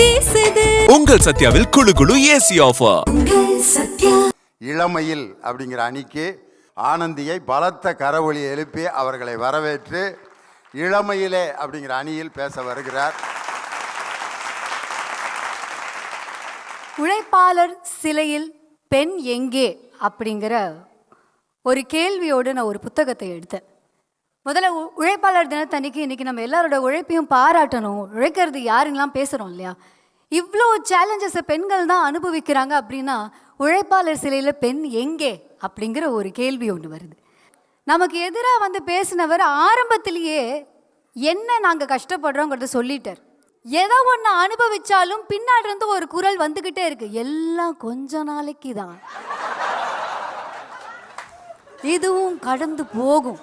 வீசுது. உங்கள் சத்யாவில் குளு குளு ஏசி ஆஃபர். இளமையில் அப்படிங்கிற அணிக்கு ஆனந்தியை பலத்த கரவொலி எழுப்பி அவர்களை வரவேற்று இளமையிலே அப்படிங்கிற அணியில் பேச வருகிறார். உழைப்பாளர் சிலையில் பெண் எங்கே அப்படிங்கிற ஒரு கேள்வியோடு நான் ஒரு புத்தகத்தை எடுத்தேன். முதல்ல உழைப்பாளர் தினத்தன்னைக்கு இன்றைக்கி நம்ம எல்லாரோட உழைப்பையும் பாராட்டணும். உழைக்கிறது யாருங்கெல்லாம் பேசுகிறோம் இல்லையா? இவ்வளோ சேலஞ்சஸை பெண்கள் தான் அனுபவிக்கிறாங்க அப்படின்னா உழைப்பாளர் சிலையில் பெண் எங்கே அப்படிங்கிற ஒரு கேள்வி ஒன்று வருது. நமக்கு எதிராக வந்து பேசினவர் ஆரம்பத்திலேயே என்ன நாங்கள் கஷ்டப்படுறோங்கிறத சொல்லிட்டார். ஏதோ ஒன்று அனுபவிச்சாலும் பின்னாடி இருந்து ஒரு குரல் வந்துக்கிட்டே இருக்கு, எல்லாம் கொஞ்ச நாளைக்கு தான், இதுவும் கடந்து போகும்.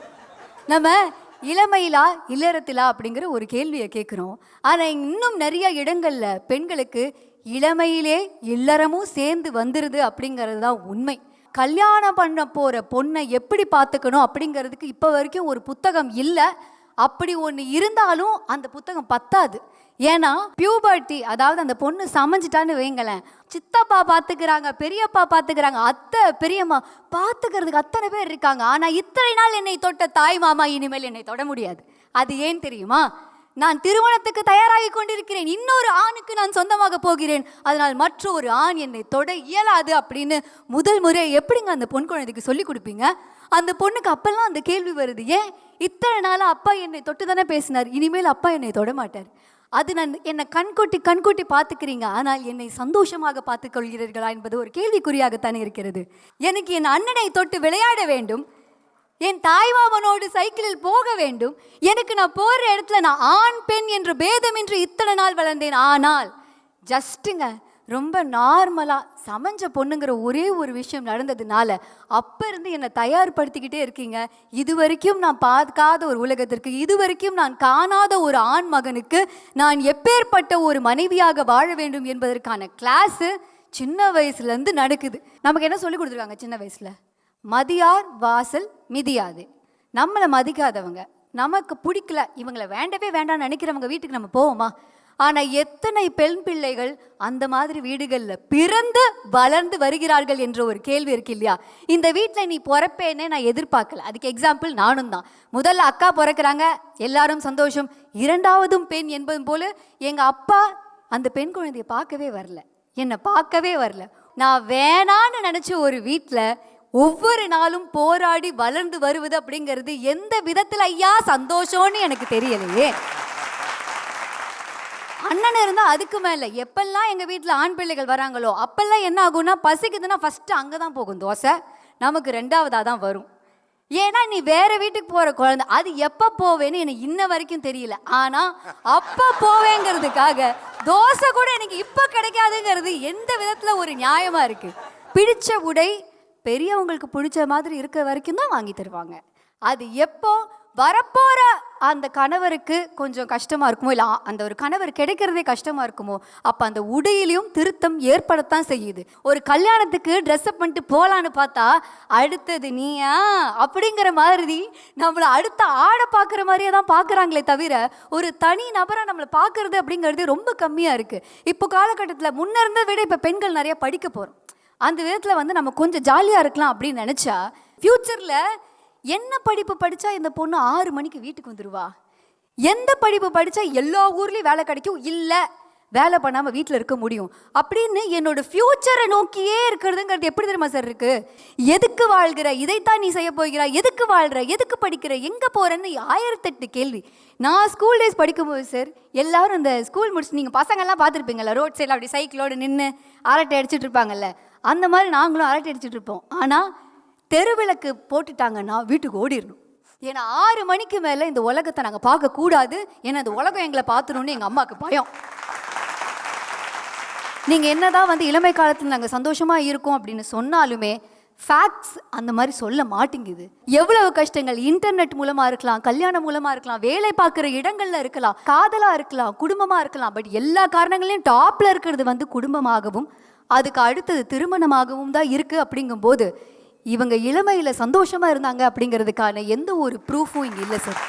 நம்ம இளமையிலா இல்லறத்திலா அப்படிங்கிற ஒரு கேள்வியை கேட்குறோம். ஆனால் இன்னும் நிறைய இடங்களில் பெண்களுக்கு இளமையிலே இல்லறமும் சேர்ந்து வந்துடுது அப்படிங்கிறது தான் உண்மை. கல்யாணம் பண்ண போகிற பொண்ணை எப்படி பார்த்துக்கணும் அப்படிங்கிறதுக்கு இப்போ வரைக்கும் ஒரு புத்தகம் இல்லை. அப்படி ஒன்று இருந்தாலும் அந்த புத்தகம் பத்தாது. ஏன்னா பியூபர்ட்டி, அதாவது அந்த பொண்ணு சமைஞ்சிட்டான்னு வைங்களேன், சித்தப்பா பார்த்துக்கிறாங்க, பெரியப்பா பார்த்துக்கிறாங்க, அத்தை பெரியம்மா பார்த்துக்கிறதுக்கு அத்தனை பேர் இருக்காங்க. ஆனால் இத்தனை நாள் என்னை தொட்ட தாய் மாமா இனிமேல் என்னை தொட முடியாது. அது ஏன் தெரியுமா? நான் திருமணத்துக்கு தயாராகி கொண்டிருக்கிறேன், இன்னொரு ஆணுக்கு நான் சொந்தமாக போகிறேன், அதனால் மற்றொரு ஆண் என்னை தொட இயலாது அப்படின்னு முதல் முறை எப்படிங்க அந்த பொன் குழந்தைக்கு சொல்லி கொடுப்பீங்க? அந்த பொண்ணுக்கு அப்பெல்லாம் அந்த கேள்வி வருது, ஏன் இத்தனை நாளாக அப்பா என்னை தொட்டு தானே பேசினார், இனிமேல் அப்பா என்னை தொட மாட்டார். அது நான் என்னை கண்கூட்டி பார்த்துக்கிறீங்க, ஆனால் என்னை சந்தோஷமாக பார்த்துக்கொள்கிறீர்களா என்பது ஒரு கேள்விக்குறியாகத்தானே இருக்கிறது. எனக்கு என் அண்ணனை தொட்டு விளையாட வேண்டும், என் தாய்மாமனோடு சைக்கிளில் போக வேண்டும், எனக்கு நான் போகிற இடத்துல நான் ஆண் பெண் என்று பேதமின்றி இத்தனை நாள் வளர்ந்தேன். ஆனால் ஜஸ்ட்டுங்க ரொம்ப நார்மலாக சமைஞ்ச பொண்ணுங்கிற ஒரே ஒரு விஷயம் நடந்ததுனால அப்போ இருந்து என்னை தயார்படுத்திக்கிட்டே இருக்கீங்க. இது வரைக்கும் நான் பார்க்காத ஒரு உலகத்திற்கு, இது வரைக்கும் நான் காணாத ஒரு ஆண் மகனுக்கு நான் எப்பேற்பட்ட ஒரு மனைவியாக வாழ வேண்டும் என்பதற்கான கிளாஸு சின்ன வயசுலேருந்து நடக்குது. நமக்கு என்ன சொல்லி கொடுத்துருக்காங்க சின்ன வயசில்? மதியார் வாசல் மிதியாது. நம்மளை மதிக்காதவங்க, நமக்கு பிடிக்கல, இவங்களை வேண்டவே வேண்டாம்னு நினைக்கிறவங்க வீட்டுக்கு நம்ம போவோமா? ஆனால் எத்தனை பெண் பிள்ளைகள் அந்த மாதிரி வீடுகளில் பிறந்து வளர்ந்து வருகிறார்கள் என்ற ஒரு கேள்வி இருக்கு இல்லையா? இந்த வீட்டில் நீ பிறப்பேன்னே நான் எதிர்பார்க்கல. அதுக்கு எக்ஸாம்பிள் நானும் தான். முதல்ல அக்கா பிறக்கிறாங்க, எல்லாரும் சந்தோஷம். இரண்டாவதும் பெண் என்பது போல எங்கள் அப்பா அந்த பெண் குழந்தைய பார்க்கவே வரல, என்னை பார்க்கவே வரல. நான் வேணான்னு நினச்ச ஒரு வீட்டில் ஒவ்வொரு நாளும் போராடி வளர்ந்து வருவது அப்படிங்கிறது எந்த விதத்தில் ஐயா சந்தோஷம்னு எனக்கு தெரியலையே. அண்ணன் இருந்தால் அதுக்கு மேலே. எப்பெல்லாம் எங்கள் வீட்டில் ஆண் பிள்ளைகள் வராங்களோ அப்பெல்லாம் என்ன ஆகும்னா, பசிக்குதுன்னா ஃபஸ்ட்டு அங்கே தான் போகும் தோசை, நமக்கு ரெண்டாவதாக தான் வரும். ஏன்னா நீ வேற வீட்டுக்கு போகிற குழந்தை, அது எப்போ போவேன்னு எனக்கு இன்ன வரைக்கும் தெரியல. ஆனால் அப்போ போவேங்கிறதுக்காக தோசை கூட எனக்கு இப்போ கிடைக்காதுங்கிறது எந்த விதத்தில் ஒரு நியாயமாக இருக்குது? பிடிச்ச உடை பெரியவங்களுக்கு பிடிச்ச மாதிரி இருக்க வரைக்கும் தான் வாங்கி தருவாங்க. அது எப்போ வரப்போகிற அந்த கணவருக்கு கொஞ்சம் கஷ்டமாக இருக்குமோ, இல்லை அந்த ஒரு கணவர் கிடைக்கிறதே கஷ்டமாக இருக்குமோ, அப்போ அந்த உடையிலையும் திருத்தம் ஏற்படத்தான் செய்யுது. ஒரு கல்யாணத்துக்கு ட்ரெஸ்அப் பண்ணிட்டு போகலான்னு பார்த்தா அடுத்தது நீயா அப்படிங்கிற மாதிரி நம்மளை அடுத்த ஆடை பார்க்குற மாதிரியே தான் பார்க்குறாங்களே தவிர ஒரு தனி நபராக நம்மளை பார்க்குறது அப்படிங்கிறது ரொம்ப கம்மியாக இருக்குது. இப்போ காலகட்டத்தில் முன்ன இருந்ததை விட இப்போ பெண்கள் நிறையா படிக்க போகிறோம். அந்த விதத்தில் வந்து நம்ம கொஞ்சம் ஜாலியாக இருக்கலாம் அப்படின்னு நினச்சா, ஃப்யூச்சரில் என்ன படிப்பு படித்தா இந்த பொண்ணு 6 மணிக்கு வீட்டுக்கு வந்துடுவா, எந்த படிப்பு படித்தா எல்லா ஊர்லேயும் வேலை கிடைக்கும், இல்லை வேலை பண்ணாமல் வீட்டில் இருக்க முடியும் அப்படின்னு என்னோட ஃப்யூச்சரை நோக்கியே இருக்கிறதுங்கிறது எப்படி தெரியுமா சார் இருக்குது? எதுக்கு வாழ்கிற, இதைத்தான் நீ செய்ய போகிற, எதுக்கு வாழ்கிற, எதுக்கு படிக்கிற, எங்கே போகிறேன்னு 1008 கேள்வி. நான் ஸ்கூல் டேஸ் படிக்கும்போது சார் எல்லாரும் இந்த ஸ்கூல் முடிச்சு நீங்கள் பசங்கள்லாம் பார்த்துருப்பீங்கள்ல, ரோட் சைடில் அப்படி சைக்கிளோடு நின்று அரட்டை அடிச்சுட்டு இருப்பாங்கல்ல, அந்த மாதிரி நாங்களும் அரட்டை அடிச்சுட்டு இருப்போம். ஆனால் தெருவிளக்கு போட்டுட்டாங்கன்னா வீட்டுக்கு ஓடிடணும். ஏன்னா 6 மணிக்கு மேலே இந்த உலகத்தை நாங்கள் பார்க்கக்கூடாது, ஏன்னா இந்த உலகம் எங்களை பார்த்துணுன்னு எங்கள் அம்மாவுக்கு பயம். நீங்கள் என்னதான் வந்து இளமை காலத்தில் நாங்கள் சந்தோஷமாக இருக்கோம் அப்படின்னு சொன்னாலுமே ஃபேக்ட்ஸ் அந்த மாதிரி சொல்ல மாட்டேங்குது. எவ்வளவு கஷ்டங்கள் இன்டர்நெட் மூலமாக இருக்கலாம், கல்யாணம் மூலமாக இருக்கலாம், வேலை பார்க்குற இடங்களில் இருக்கலாம், காதலாக இருக்கலாம், குடும்பமாக இருக்கலாம். பட் எல்லா காரணங்களையும் டாப்பில் இருக்கிறது வந்து குடும்பமாகவும் அதுக்கு அடுத்தது திருமணமாகவும் தான் இருக்குது. அப்படிங்கும்போது இவங்க இளமையில் சந்தோஷமாக இருந்தாங்க அப்படிங்கிறதுக்கான எந்த ஒரு ப்ரூஃபும் இங்கே இல்லை சார்.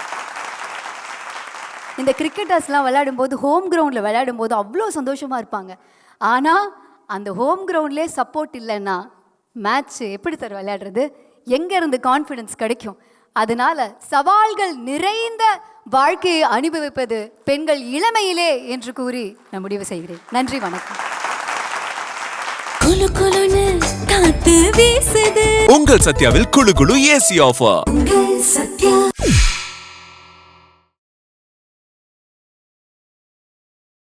இந்த கிரிக்கெட்டர்ஸ்லாம் விளையாடும்போது ஹோம் கிரவுண்டில் விளையாடும்போது அவ்வளோ சந்தோஷமாக இருப்பாங்க. ஆனால் அந்த ஹோம் கிரவுண்ட்லேயே சப்போர்ட் இல்லைன்னா மேட்ச் எப்படி சார் விளையாடுறது? எங்கேருந்து கான்ஃபிடென்ஸ் கிடைக்கும்? அதனால சவால்கள் நிறைந்த வாழ்க்கையை அனுபவிப்பது பெண்கள் இளமையிலே என்று கூறி நான் முடிவு செய்கிறேன். நன்றி, வணக்கம். குளு குளுன்னு காத்து வீசுது. உங்கள் சத்யாவில் குளு குளு ஏசி ஆஃபர். உங்கள் சத்யா.